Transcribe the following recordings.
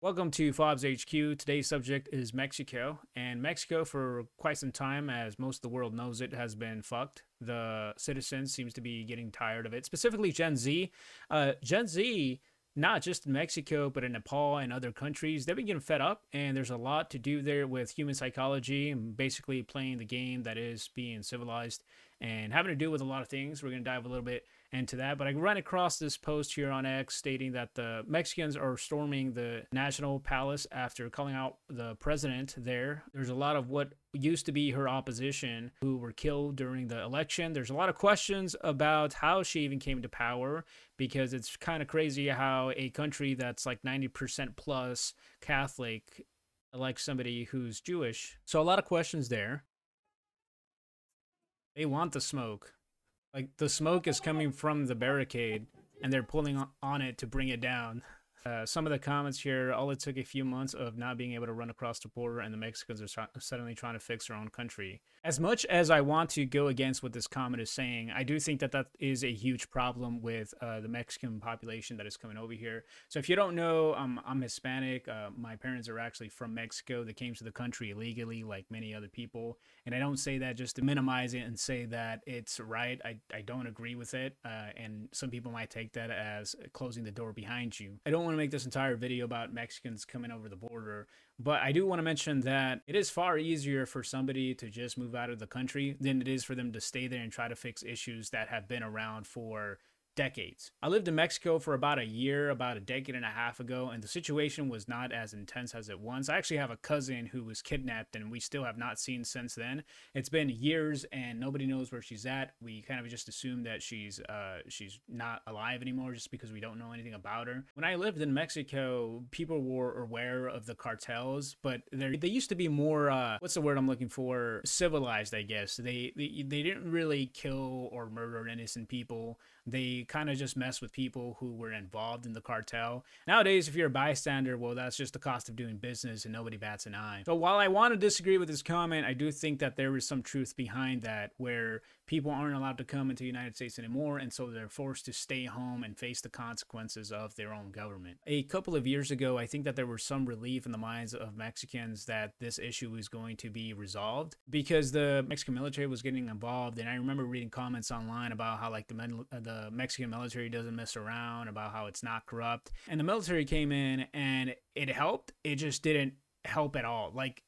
Welcome to Fobs HQ. Today's subject is Mexico. And Mexico, for quite some time, as most of the world knows it, has been fucked. The citizens seems to be getting tired of it, specifically Gen Z. Gen Z, not just in Mexico, but in Nepal and other countries, they've been getting fed up. And there's a lot to do there with human psychology and basically playing the game that is being civilized and having to do with a lot of things. We're going to dive a little bit into that. But I ran across this post here on X stating that the Mexicans are storming the National Palace after calling out the president there. There's a lot of what used to be her opposition who were killed during the election. There's a lot of questions about how she even came to power, because it's kind of crazy how a country that's like 90% plus Catholic elects somebody who's Jewish. So a lot of questions there. They want the smoke. Like, the smoke is coming from the barricade and they're pulling on it to bring it down. Some of the comments here, all it took a few months of not being able to run across the border, and the Mexicans are suddenly trying to fix their own country. As much as I want to go against what this comment is saying, I do think that that is a huge problem with the Mexican population that is coming over here. So if you don't know, I'm Hispanic. My parents are actually from Mexico. They came to the country illegally, like many other people. And I don't say that just to minimize it and say that it's right. I don't agree with it. And some people might take that as closing the door behind you. I don't want to make this entire video about Mexicans coming over the border, but I do want to mention that it is far easier for somebody to just move out of the country than it is for them to stay there and try to fix issues that have been around for decades. I lived in Mexico for about a year, about a decade and a half ago, and the situation was not as intense as it was. I actually have a cousin who was kidnapped and we still have not seen since then. It's been years and nobody knows where she's at. We kind of just assume that she's not alive anymore just because we don't know anything about her. When I lived in Mexico, people were aware of the cartels, but they used to be more what's the word I'm looking for? Civilized, I guess. They didn't really kill or murder innocent people. They kind of just mess with people who were involved in the cartel. Nowadays, if you're a bystander, well, that's just the cost of doing business and nobody bats an eye. So while I want to disagree with this comment, I do think that there is some truth behind that, where people aren't allowed to come into the United States anymore, and so they're forced to stay home and face the consequences of their own government. A couple of years ago, I think that there was some relief in the minds of Mexicans that this issue was going to be resolved, because the Mexican military was getting involved. And I remember reading comments online about how like the Mexican military doesn't mess around, about how it's not corrupt. And the military came in and it helped. It just didn't help at all. Like,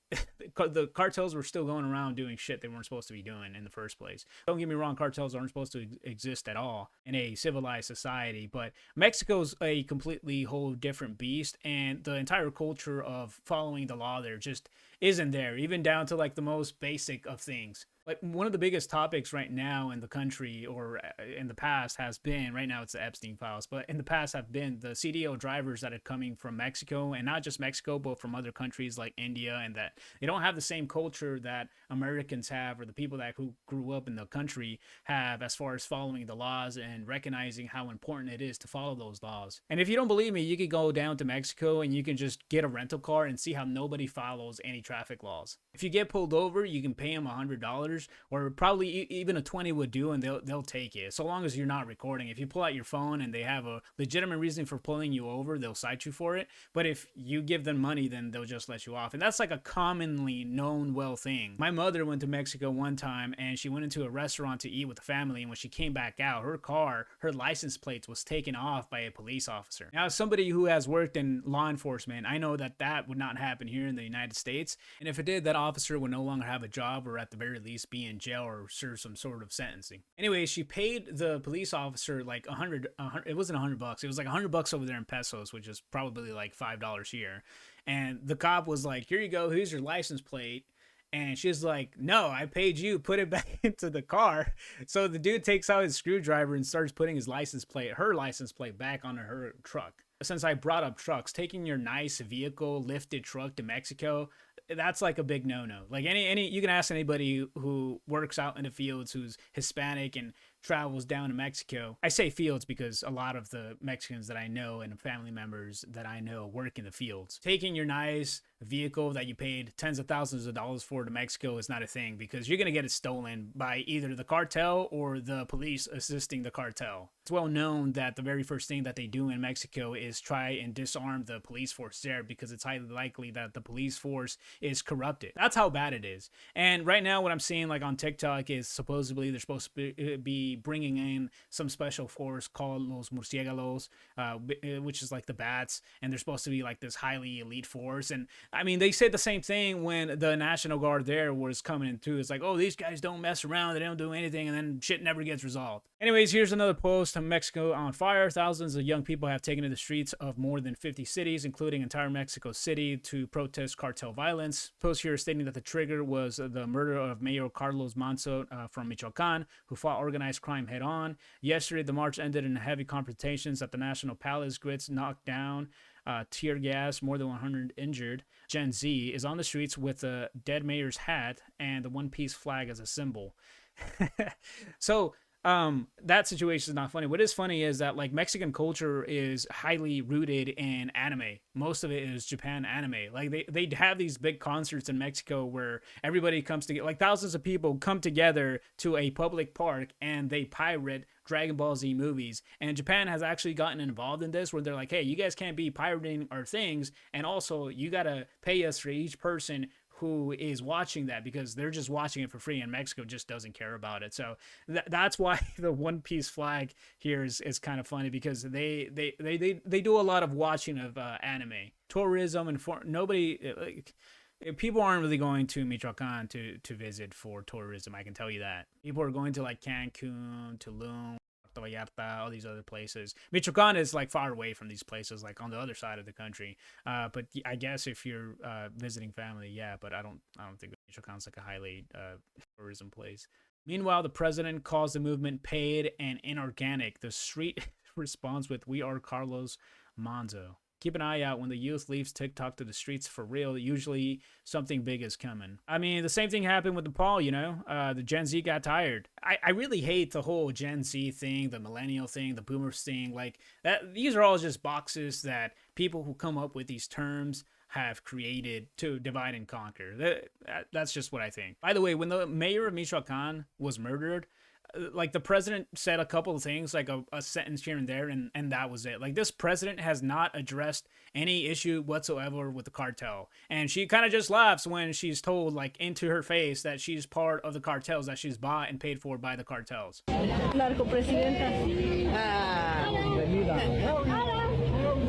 the cartels were still going around doing shit they weren't supposed to be doing in the first place. Don't get me wrong, cartels aren't supposed to exist at all in a civilized society, but Mexico's a completely whole different beast, and the entire culture of following the law there just isn't there, even down to like the most basic of things. Like, one of the biggest topics right now in the country, or in the past, has been, right now it's the Epstein files, but in the past have been the CDL drivers that are coming from Mexico, and not just Mexico, but from other countries like India, and that they don't have the same culture that Americans have, or the people that who grew up in the country have, as far as following the laws and recognizing how important it is to follow those laws. And if you don't believe me, you could go down to Mexico and you can just get a rental car and see how nobody follows any traffic laws. If you get pulled over, you can pay them $100, or probably even a 20 would do, and they'll take it, so long as you're not recording. If you pull out your phone and they have a legitimate reason for pulling you over, they'll cite you for it. But if you give them money, then they'll just let you off. And that's like a commonly known thing. My mother went to Mexico one time and she went into a restaurant to eat with the family, and when she came back out, her license plate was taken off by a police officer. Now, as somebody who has worked in law enforcement, I know that that would not happen here in the United States, and if it did, that officer would no longer have a job, or at the very least be in jail or serve some sort of sentencing. Anyway, she paid the police officer like it wasn't $100, it was like $100 over there in pesos, which is probably like $5 here. And the cop was like, "Here you go, here's your license plate." And she's like, "No, I paid you, put it back into the car." So the dude takes out his screwdriver and starts putting her license plate back onto her truck. Since I brought up trucks, taking your nice vehicle, lifted truck to Mexico, that's like a big no-no. Like, any you can ask anybody who works out in the fields who's Hispanic and travels down to Mexico. I say fields because a lot of the Mexicans that I know and family members that I know work in the fields. Taking your nice vehicle that you paid tens of thousands of dollars for to Mexico is not a thing, because you're going to get it stolen by either the cartel or the police assisting the cartel. It's well known that the very first thing that they do in Mexico is try and disarm the police force there, because it's highly likely that the police force is corrupted. That's how bad it is. And right now what I'm seeing like on TikTok is supposedly they're supposed to be bringing in some special force called Los Murciélagos, which is like the bats, and they're supposed to be like this highly elite force. And I mean, they said the same thing when the National Guard there was coming in too. It's like, oh, these guys don't mess around, they don't do anything, and then shit never gets resolved. Anyways, here's another post. Mexico on fire. Thousands of young people have taken to the streets of more than 50 cities, including entire Mexico City, to protest cartel violence. Post here stating that the trigger was the murder of Mayor Carlos Manzo from Michoacan, who fought organized crime head on. Yesterday, the march ended in heavy confrontations at the National Palace. Grits knocked down, tear gas, more than 100 injured. Gen Z is on the streets with a dead mayor's hat and the one-piece flag as a symbol. So that situation is not funny. What is funny is that like Mexican culture is highly rooted in anime. Most of it is Japan anime. Like they have these big concerts in Mexico where everybody comes together, like thousands of people come together to a public park and they pirate Dragon Ball Z movies. And Japan has actually gotten involved in this, where they're like, hey, you guys can't be pirating our things, and also you gotta pay us for each person who is watching that, because they're just watching it for free and Mexico just doesn't care about it. So that's why the one piece flag here is kind of funny, because they do a lot of watching of anime, tourism, and nobody like, people aren't really going to Michoacan to visit for tourism. I can tell you that. People are going to like Cancun, Tulum, Vallarta, all these other places. Michoacan is like far away from these places, like on the other side of the country. But I guess if you're visiting family, yeah. But I don't think Michoacan's like a highly tourism place. Meanwhile, the president calls the movement paid and inorganic. The street responds with, "We are Carlos Manzo." Keep an eye out when the youth leaves TikTok to the streets for real. Usually something big is coming. I mean, the same thing happened with Nepal, you know? The Gen Z got tired. I really hate the whole Gen Z thing, the millennial thing, the boomers thing. Like, these are all just boxes that people who come up with these terms have created to divide and conquer. That's just what I think. By the way, when the mayor of Michoacan was murdered, like the president said a couple of things, like a sentence here and there, and that was it. Like, this president has not addressed any issue whatsoever with the cartel, and she kind of just laughs when she's told, like, into her face, that she's part of the cartels, that she's bought and paid for by the cartels.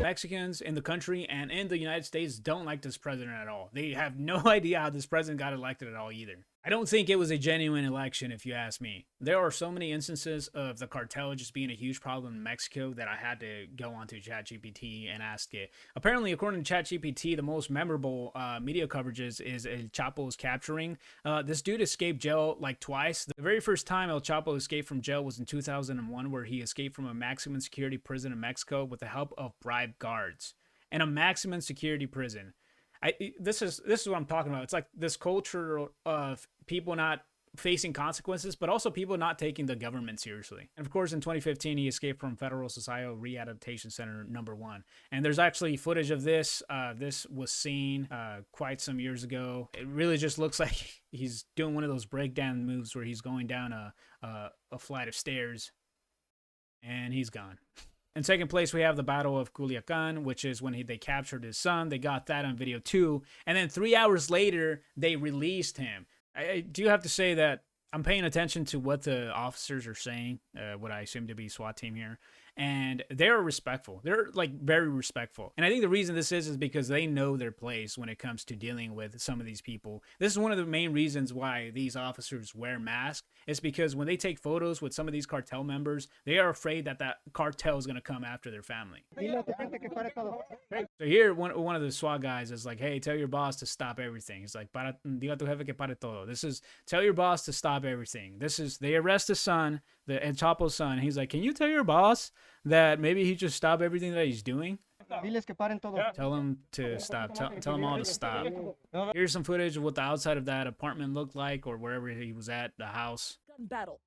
Mexicans in the country and in the United States don't like this president at all. They have no idea how this president got elected at all either. I don't think it was a genuine election, if you ask me. There are so many instances of the cartel just being a huge problem in Mexico that I had to go onto ChatGPT and ask it. Apparently, according to ChatGPT, the most memorable media coverages is El Chapo's capturing. This dude escaped jail like twice. The very first time El Chapo escaped from jail was in 2001, where he escaped from a maximum security prison in Mexico with the help of bribed guards. And a maximum security prison. This is what I'm talking about. It's like this culture of people not facing consequences, but also people not taking the government seriously. And of course, in 2015, he escaped from Federal Societal Rehabilitation Center #1. And there's actually footage of this. This was seen quite some years ago. It really just looks like he's doing one of those breakdown moves where he's going down a flight of stairs, and he's gone. In second place, we have the Battle of Culiacan, which is when they captured his son. They got that on video too. And then 3 hours later, they released him. I do have to say that I'm paying attention to what the officers are saying, what I assume to be SWAT team here. And they're respectful. They're like very respectful. And I think the reason this is because they know their place when it comes to dealing with some of these people. This is one of the main reasons why these officers wear masks. It's because when they take photos with some of these cartel members, they are afraid that that cartel is going to come after their family. So here, one of the SWAT guys is like, hey, tell your boss to stop everything. He's like, diga tu jefe que pare todo. This is, tell your boss to stop everything. This is, they arrest his son, the El Chapo's son. He's like, can you tell your boss that maybe he just stop everything that he's doing? Tell him to stop. Tell him all to stop. Here's some footage of what the outside of that apartment looked like, or wherever he was at, the house. Gun battle.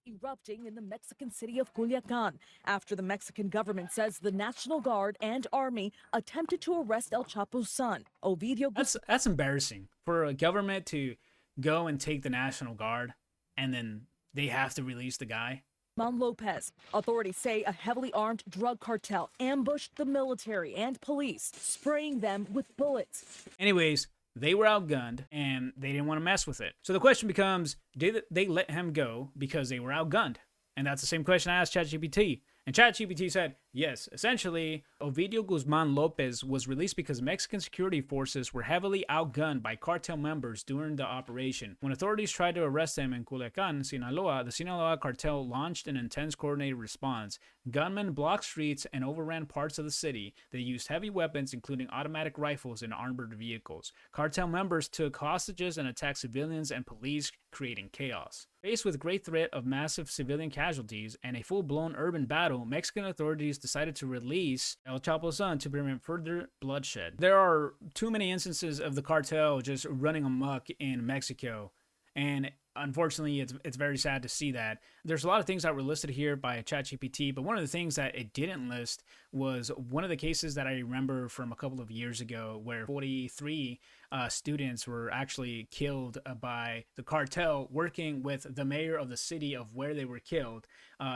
erupting in the Mexican city of Culiacan after the Mexican government says the National Guard and Army attempted to arrest El Chapo's son, Ovidio That's embarrassing for a government to go and take the National Guard and then they have to release the guy. Guzman Lopez. Authorities say a heavily armed drug cartel ambushed the military and police, spraying them with bullets. Anyways, they were outgunned and they didn't want to mess with it. So the question becomes, did they let him go because they were outgunned? And that's the same question I asked ChatGPT. And ChatGPT said, yes, essentially, Ovidio Guzman Lopez was released because Mexican security forces were heavily outgunned by cartel members during the operation. When authorities tried to arrest him in Culiacan, Sinaloa, the Sinaloa cartel launched an intense coordinated response. Gunmen blocked streets and overran parts of the city. They used heavy weapons, including automatic rifles and armored vehicles. Cartel members took hostages and attacked civilians and police, creating chaos. Faced with great threat of massive civilian casualties and a full-blown urban battle, Mexican authorities decided to release El Chapo's son to prevent further bloodshed. There are too many instances of the cartel just running amok in Mexico, and unfortunately, it's very sad to see that. There's a lot of things that were listed here by ChatGPT, but one of the things that it didn't list was one of the cases that I remember from a couple of years ago where 43 students were actually killed by the cartel working with the mayor of the city of where they were killed.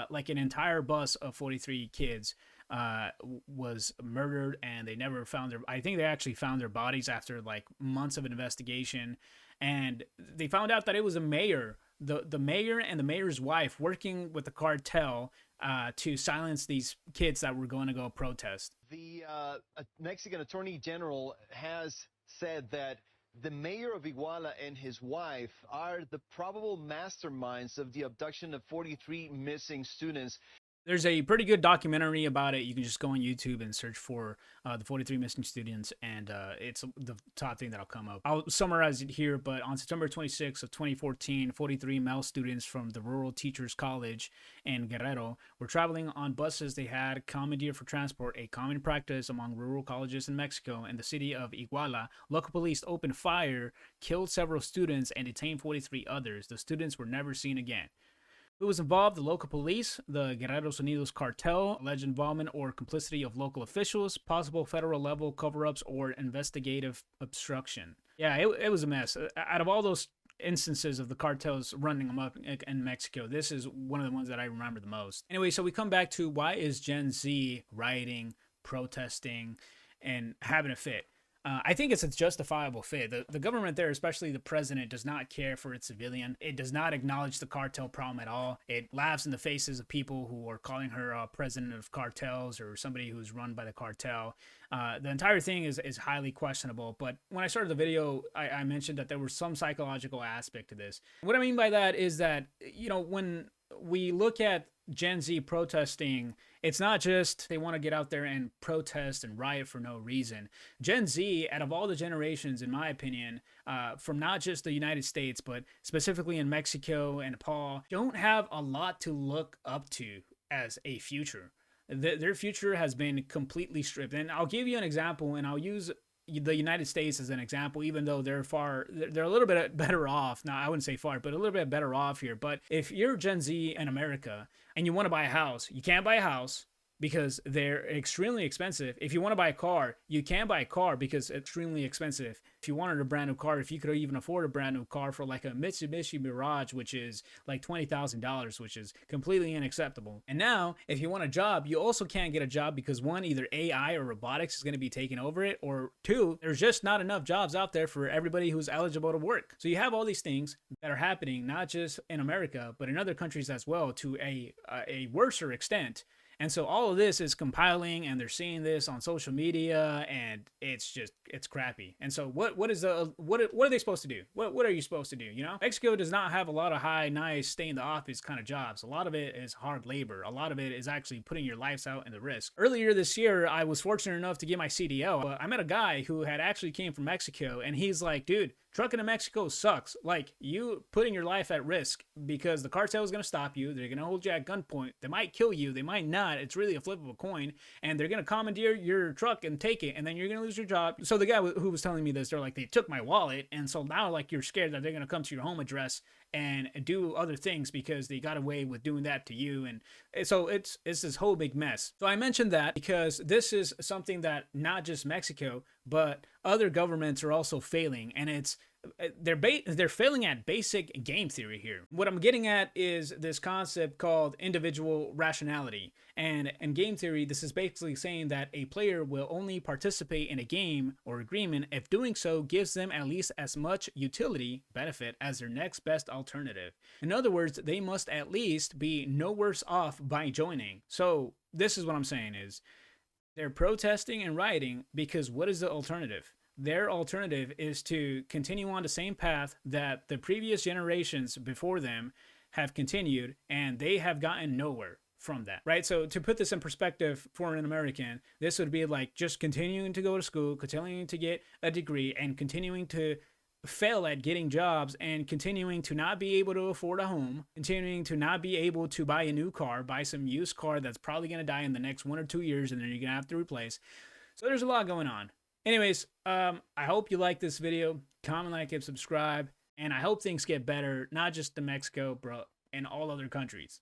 Like an entire bus of 43 kids was murdered, and they never found their, I think they actually found their bodies after like months of an investigation. And they found out that it was a mayor, the mayor and the mayor's wife working with the cartel to silence these kids that were going to go protest. The Mexican Attorney General has said that the mayor of Iguala and his wife are the probable masterminds of the abduction of 43 missing students. There's a pretty good documentary about it. You can just go on YouTube and search for the 43 missing students, and it's the top thing that'll come up. I'll summarize it here, but on September 26th of 2014, 43 male students from the Rural Teachers College in Guerrero were traveling on buses they had commandeered for transport, a common practice among rural colleges in Mexico. In the city of Iguala, local police opened fire, killed several students, and detained 43 others. The students were never seen again. Who was involved? The local police, the Guerreros Unidos cartel, alleged involvement or complicity of local officials, possible federal level cover-ups, or investigative obstruction. Yeah, it was a mess. Out of all those instances of the cartels running them up in Mexico, this is one of the ones that I remember the most. Anyway, so we come back to why is Gen Z rioting, protesting, and having a fit? I think it's a justifiable fit. The government there, especially the president, does not care for its civilian. It does not acknowledge the cartel problem at all. It laughs in the faces of people who are calling her president of cartels or somebody who's run by the cartel. The entire thing is highly questionable. But when I started the video, I mentioned that there was some psychological aspect to this. What I mean by that is that, you know, when we look at Gen Z protesting, it's not just they want to get out there and protest and riot for no reason. Gen Z, out of all the generations, in my opinion, from not just the United States, but specifically in Mexico and Nepal, don't have a lot to look up to as a future. Their future has been completely stripped. And I'll give you an example, and I'll use the United States as an example, even though they're a little bit better off. Now, I wouldn't say far, but a little bit better off here. But if you're Gen Z in America and you want to buy a house, you can't buy a house because they're extremely expensive. If you want to buy a car, you can buy a car because it's extremely expensive. If you wanted a brand new car, if you could even afford a brand new car for like a Mitsubishi Mirage, which is like $20,000, which is completely unacceptable. And now, if you want a job, you also can't get a job because one, either AI or robotics is going to be taking over it, or two, there's just not enough jobs out there for everybody who's eligible to work. So you have all these things that are happening, not just in America, but in other countries as well, to a worser extent. And so all of this is compiling, and they're seeing this on social media, and it's crappy. And so what are they supposed to do? What are you supposed to do? You know, Mexico does not have a lot of high, nice, stay in the office kind of jobs. A lot of it is hard labor. A lot of it is actually putting your lives out in the risk. Earlier this year, I was fortunate enough to get my CDL. I met a guy who had actually came from Mexico, and he's like, dude, trucking in Mexico sucks. Like, you putting your life at risk because the cartel is going to stop you. They're going to hold you at gunpoint. They might kill you. They might not. It's really a flip of a coin. And they're going to commandeer your truck and take it. And then you're going to lose your job. So the guy who was telling me this, they're like, they took my wallet. And so now, like, you're scared that they're going to come to your home address and do other things because they got away with doing that to you. And so it's this whole big mess. So I mentioned that because this is something that not just Mexico, but other governments are also failing, and it's they're failing at basic game theory here. What I'm getting at is this concept called individual rationality. And in game theory, this is basically saying that a player will only participate in a game or agreement if doing so gives them at least as much utility benefit as their next best alternative. In other words, they must at least be no worse off by joining. So this is what I'm saying is they're protesting and rioting because what is the alternative? Their alternative is to continue on the same path that the previous generations before them have continued, and they have gotten nowhere from that, right? So to put this in perspective for an American, this would be like just continuing to go to school, continuing to get a degree, and continuing to fail at getting jobs, and continuing to not be able to afford a home, continuing to not be able to buy a new car, buy some used car that's probably going to die in the next 1 or 2 years, and then you're going to have to replace. So there's a lot going on. Anyways, I hope you like this video. Comment, like, and subscribe. And I hope things get better, not just in Mexico, bro, in all other countries.